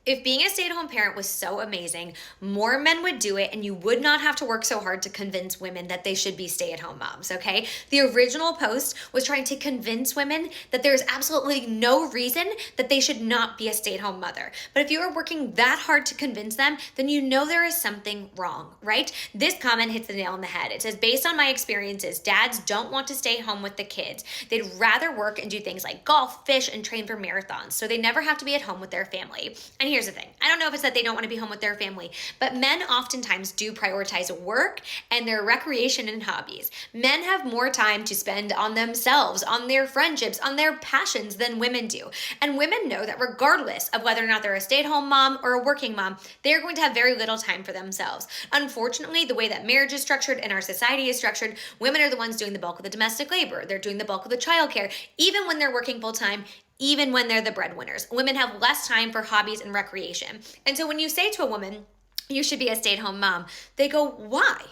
If being a stay-at-home parent was so amazing, more men would do it and you would not have to work so hard to convince women that they should be stay-at-home moms, okay? The original post was trying to convince women that there's absolutely no reason that they should not be a stay-at-home mother. But if you are working that hard to convince them, then you know there is something wrong, right? This comment hits the nail on the head. It says, based on my experiences, dads don't want to stay home with the kids. They'd rather work and do things like golf, fish, and train for marathons, so they never have to be at home with their family. And here's the thing. I don't know if it's that they don't want to be home with their family, but men oftentimes do prioritize work and their recreation and hobbies. Men have more time to spend on themselves, on their friendships, on their passions than women do. And women know that regardless of whether or not they're a stay-at-home mom or a working mom, they're going to have very little time for themselves. Unfortunately, the way that marriage is structured and our society is structured, women are the ones doing the bulk of the domestic labor. They're doing the bulk of the childcare, even when they're working full-time, even when they're the breadwinners. Women have less time for hobbies and recreation. And so when you say to a woman, you should be a stay-at-home mom, they go, why?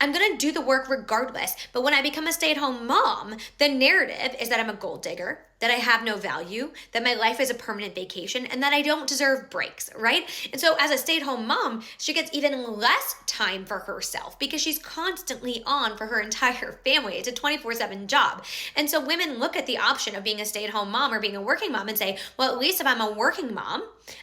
I'm going to do the work regardless. But when I become a stay-at-home mom, the narrative is that I'm a gold digger, that I have no value, that my life is a permanent vacation, and that I don't deserve breaks, right? And so as a stay-at-home mom, she gets even less time for herself because she's constantly on for her entire family. It's a 24/7 job. And so women look at the option of being a stay-at-home mom or being a working mom and say, well, at least if I'm a working mom,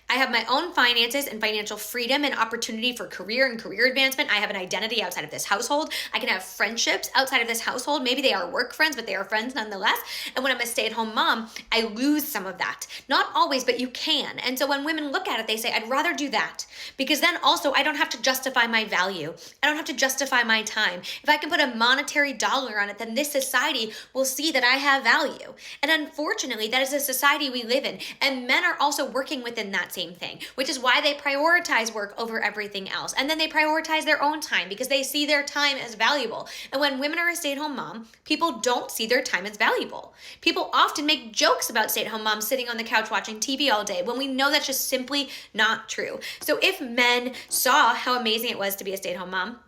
I have my own finances and financial freedom and opportunity for career and career advancement. I have an identity outside of this household. I can have friendships outside of this household. Maybe they are work friends, but they are friends nonetheless. And when I'm a stay-at-home mom, I lose some of that. Not always, but you can. And so when women look at it, they say, I'd rather do that because then also I don't have to justify my value. I don't have to justify my time. If I can put a monetary dollar on it, then this society will see that I have value. And unfortunately, that is a society we live in. And men are also working within that same thing, which is why they prioritize work over everything else. And then they prioritize their own time because they see their time as valuable. And when women are a stay-at-home mom, people don't see their time as valuable. People often make jokes about stay-at-home moms sitting on the couch watching TV all day when we know that's just simply not true. So if men saw how amazing it was to be a stay-at-home mom,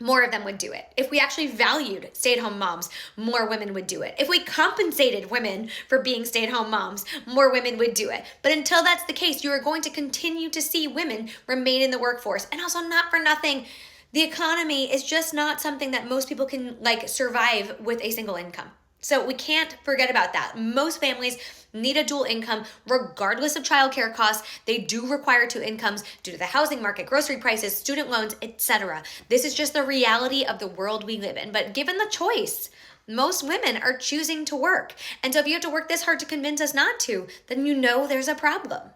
more of them would do it. If we actually valued stay-at-home moms, more women would do it. If we compensated women for being stay-at-home moms, more women would do it. But until that's the case, you are going to continue to see women remain in the workforce. And also, not for nothing, the economy is just not something that most people can survive with a single income. So we can't forget about that. Most families need a dual income regardless of childcare costs. They do require two incomes due to the housing market, grocery prices, student loans, etc. This is just the reality of the world we live in. But given the choice, most women are choosing to work. And so if you have to work this hard to convince us not to, then you know there's a problem.